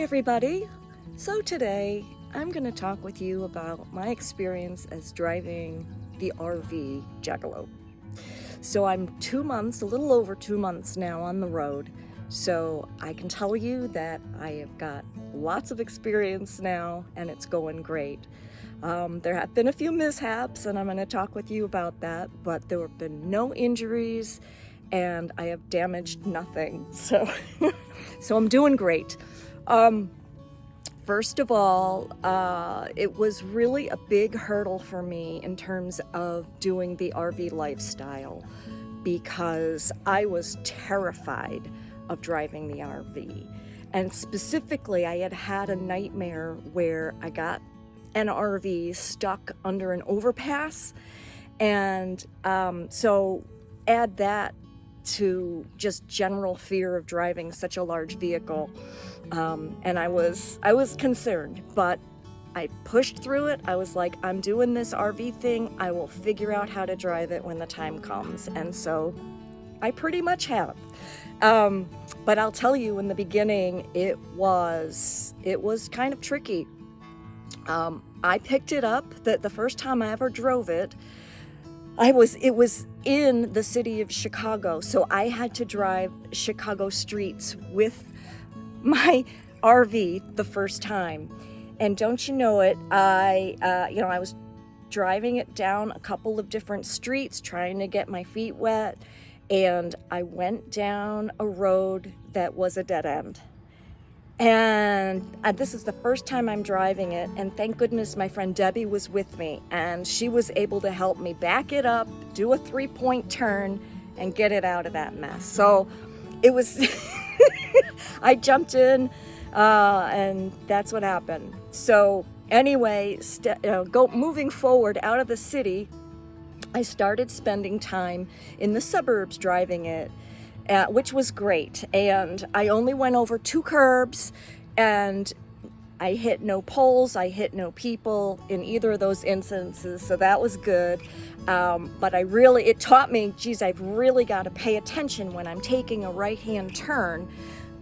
everybody. So today I'm going to talk with you about my experience as driving the RV Jackalope. So I'm 2 months, a little over 2 months now on the road. So I can tell you that I have got lots of experience now and it's going great. There have been a few mishaps and I'm going to talk with you about that, but there have been no injuries and I have damaged nothing. So, so I'm doing great. First of all, it was really a big hurdle for me in terms of doing the RV lifestyle because I was terrified of driving the RV. And specifically, I had had a nightmare where I got an RV stuck under an overpass. And so add that to just general fear of driving such a large vehicle. And I was concerned, but I pushed through it. I was like, I'm doing this RV thing. I will figure out how to drive it when the time comes. And so I pretty much have. But I'll tell you, in the beginning, it was kind of tricky. I picked it up the first time I ever drove it. It was in the city of Chicago, so I had to drive Chicago streets with my RV the first time. And don't you know it, I was driving it down a couple of different streets trying to get my feet wet, and I went down a road that was a dead end. And this is the first time I'm driving it, and thank goodness my friend Debbie was with me, and she was able to help me back it up, do a 3-point turn, and get it out of that mess. So it was, I jumped in, and that's what happened. So anyway, moving forward out of the city, I started spending time in the suburbs driving it. Which was great, and I only went over 2 curbs, and I hit no poles, I hit no people in either of those instances, so that was good. But it taught me, geez, I've really got to pay attention when I'm taking a right-hand turn,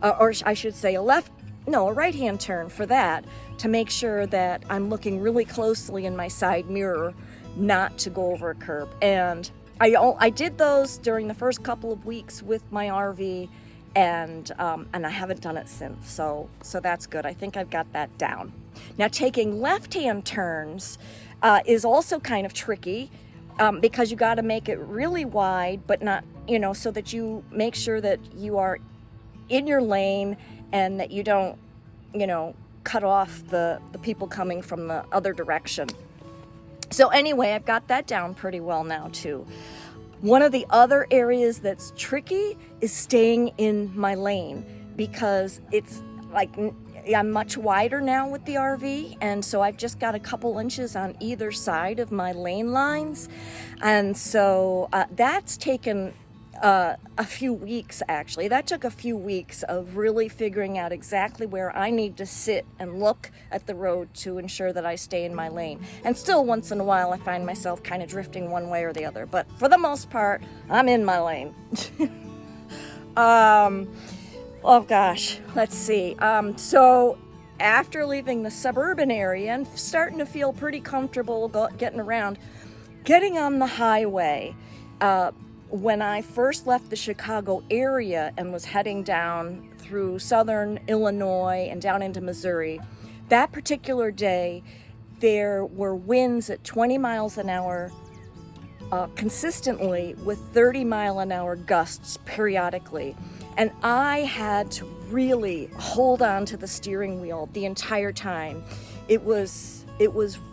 or I should say a right-hand turn for that, to make sure that I'm looking really closely in my side mirror not to go over a curb. And I did those during the first couple of weeks with my RV, and I haven't done it since. So that's good. I think I've got that down. Now, taking left-hand turns is also kind of tricky because you got to make it really wide, but not, so that you make sure that you are in your lane and that you don't, cut off the people coming from the other direction. So anyway, I've got that down pretty well now too. One of the other areas that's tricky is staying in my lane because it's like I'm much wider now with the RV, and so I've just got a couple inches on either side of my lane lines, and so that's taken a few weeks, actually. That took a few weeks of really figuring out exactly where I need to sit and look at the road to ensure that I stay in my lane. And still, once in a while, I find myself kind of drifting one way or the other. But for the most part, I'm in my lane. Oh gosh, let's see. So after leaving the suburban area and starting to feel pretty comfortable getting around, getting on the highway, when I first left the Chicago area and was heading down through southern Illinois and down into Missouri, that particular day, there were winds at 20 miles an hour consistently with 30-mile-an-hour gusts periodically. And I had to really hold on to the steering wheel the entire time. It was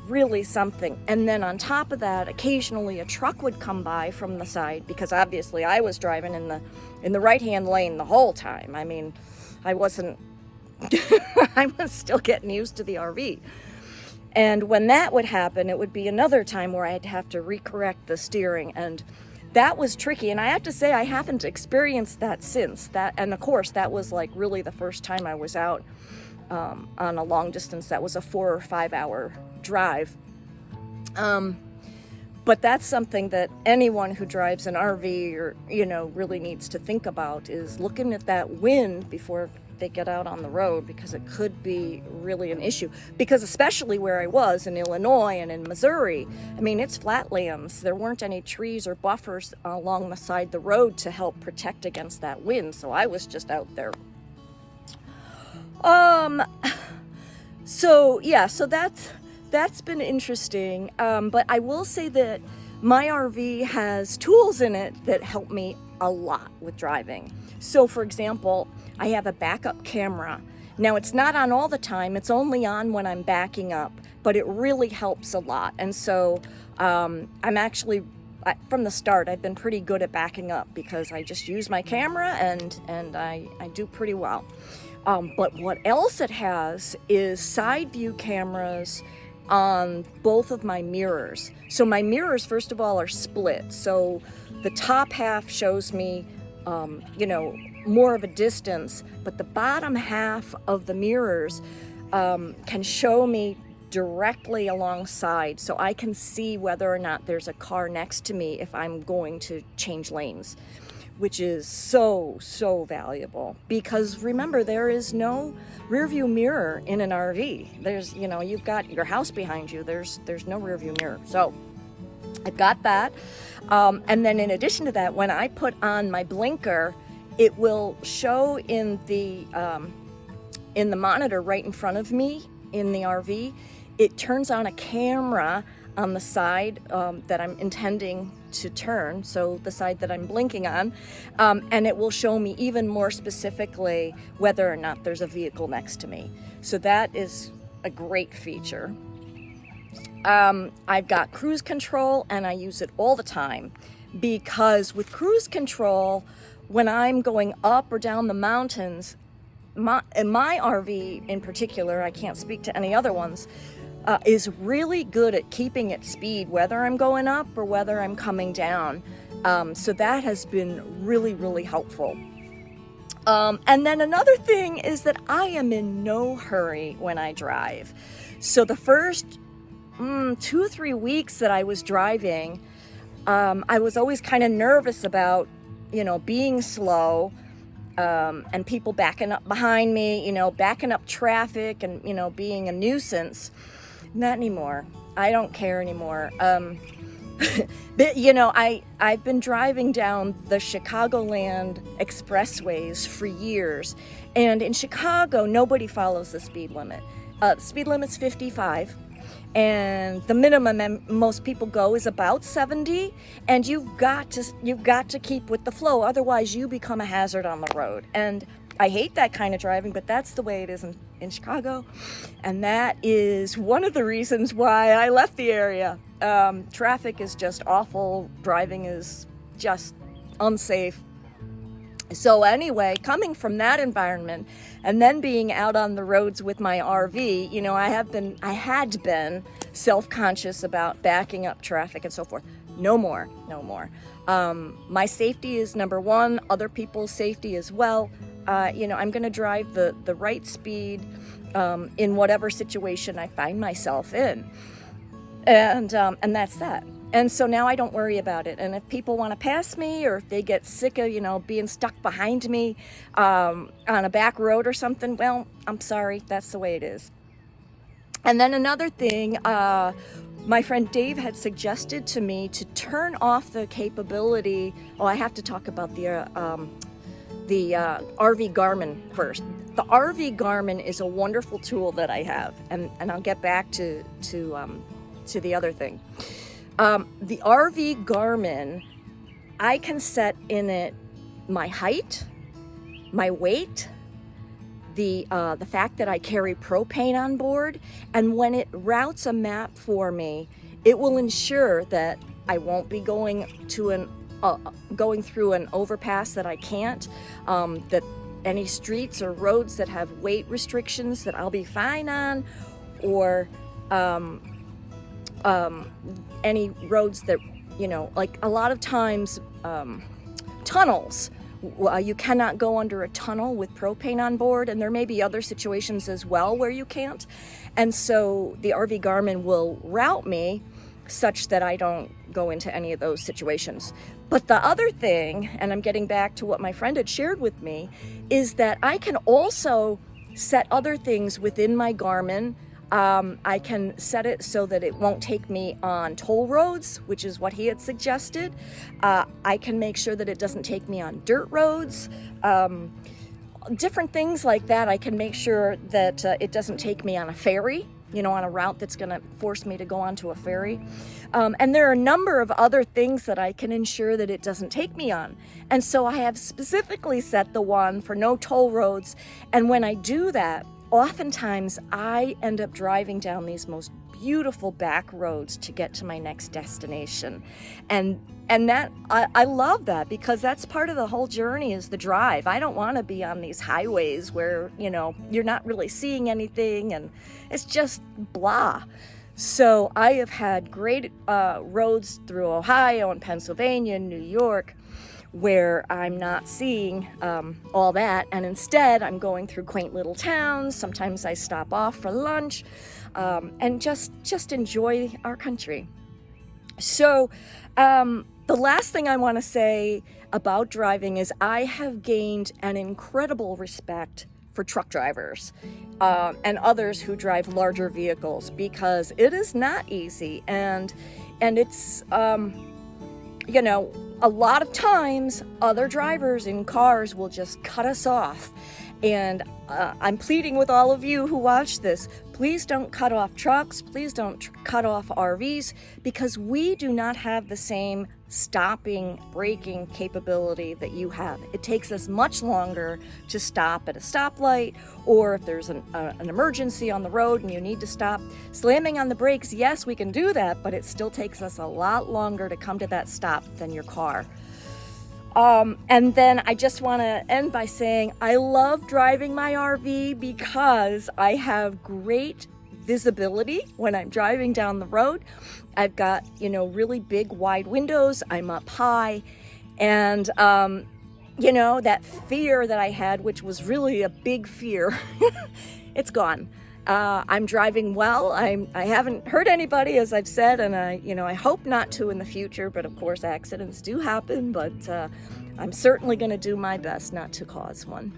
really something. And then on top of that, occasionally a truck would come by from the side because obviously I was driving in the right-hand lane the whole time. I mean, I wasn't I was still getting used to the RV. And when that would happen, it would be another time where I'd have to recorrect the steering, and that was tricky. And I have to say, I haven't experienced that since that. And of course, that was like really the first time I was out on a long distance. That was a 4 or 5 hour drive. But that's something that anyone who drives an RV or, really needs to think about, is looking at that wind before they get out on the road, because it could be really an issue. Because especially where I was in Illinois and in Missouri, I mean, it's flatlands. There weren't any trees or buffers along the side of the road to help protect against that wind. So I was just out there. So that's been interesting. But I will say that my RV has tools in it that help me a lot with driving. So for example, I have a backup camera. Now it's not on all the time, it's only on when I'm backing up, but it really helps a lot. And so I'm actually, from the start, I've been pretty good at backing up, because I just use my camera and I do pretty well. But what else it has is side view cameras on both of my mirrors. So my mirrors, first of all, are split. So the top half shows me, more of a distance, but the bottom half of the mirrors can show me directly alongside, so I can see whether or not there's a car next to me if I'm going to change lanes, which is so valuable. Because remember, there is no rear view mirror in an RV. There's, you've got your house behind you, there's no rear view mirror. So I've got that. And then in addition to that, when I put on my blinker, it will show in the monitor right in front of me in the RV. It turns on a camera on the side that I'm intending to turn, so the side that I'm blinking on, and it will show me even more specifically whether or not there's a vehicle next to me. So that is a great feature. I've got cruise control, and I use it all the time, because with cruise control, when I'm going up or down the mountains, my RV in particular, I can't speak to any other ones, is really good at keeping its speed, whether I'm going up or whether I'm coming down. So that has been really helpful. And then another thing is that I am in no hurry when I drive. So the first 2 or 3 weeks that I was driving, I was always kind of nervous about, being slow, and people backing up behind me, backing up traffic and, being a nuisance. Not anymore. I don't care anymore. But, I've been driving down the Chicagoland expressways for years. And in Chicago, nobody follows the speed limit. The speed limit's 55. And the minimum most people go is about 70, and you've got to keep with the flow, otherwise you become a hazard on the road. And I hate that kind of driving, but that's the way it is in Chicago, and that is one of the reasons why I left the area. Traffic is just awful, driving is just unsafe. So anyway, coming from that environment and then being out on the roads with my RV, I had been self-conscious about backing up traffic and so forth. No more. My safety is number one, other people's safety as well. I'm going to drive the right speed in whatever situation I find myself in. And that's that. And so now I don't worry about it. And if people want to pass me, or if they get sick of, being stuck behind me on a back road or something, well, I'm sorry, that's the way it is. And then another thing, my friend Dave had suggested to me to turn off the capability. Oh, I have to talk about the RV Garmin first. The RV Garmin is a wonderful tool that I have, and I'll get back to the other thing. The RV Garmin, I can set in it my height, my weight, the fact that I carry propane on board, and when it routes a map for me, it will ensure that I won't be going through an overpass that I can't, that any streets or roads that have weight restrictions that I'll be fine on, or any roads that, like a lot of times, tunnels, you cannot go under a tunnel with propane on board, and there may be other situations as well where you can't. And so the RV Garmin will route me such that I don't go into any of those situations. But the other thing, and I'm getting back to what my friend had shared with me, is that I can also set other things within my Garmin. I can set it so that it won't take me on toll roads, which is what he had suggested. I can make sure that it doesn't take me on dirt roads. Different things like that. I can make sure that it doesn't take me on a ferry, on a route that's going to force me to go onto a ferry. And there are a number of other things that I can ensure that it doesn't take me on. And so I have specifically set the one for no toll roads. And when I do that, oftentimes I end up driving down these most beautiful back roads to get to my next destination. And that I love that, because that's part of the whole journey, is the drive. I don't want to be on these highways where, you're not really seeing anything and it's just blah. So I have had great roads through Ohio and Pennsylvania and New York where I'm not seeing all that, and instead I'm going through quaint little towns. Sometimes I stop off for lunch and just enjoy our country. So the last thing I want to say about driving is I have gained an incredible respect for truck drivers and others who drive larger vehicles, because it is not easy, and it's a lot of times other drivers in cars will just cut us off. And I'm pleading with all of you who watch this, please don't cut off trucks, please don't cut off RVs, because we do not have the same stopping, braking capability that you have. It takes us much longer to stop at a stoplight, or if there's an emergency on the road and you need to stop. Slamming on the brakes, yes, we can do that, but it still takes us a lot longer to come to that stop than your car. And then I just want to end by saying I love driving my RV because I have great visibility when I'm driving down the road. I've got, really big wide windows. I'm up high, and that fear that I had, which was really a big fear, it's gone. I'm driving well. I haven't hurt anybody, as I've said, and I hope not to in the future, but of course accidents do happen, but I'm certainly going to do my best not to cause one.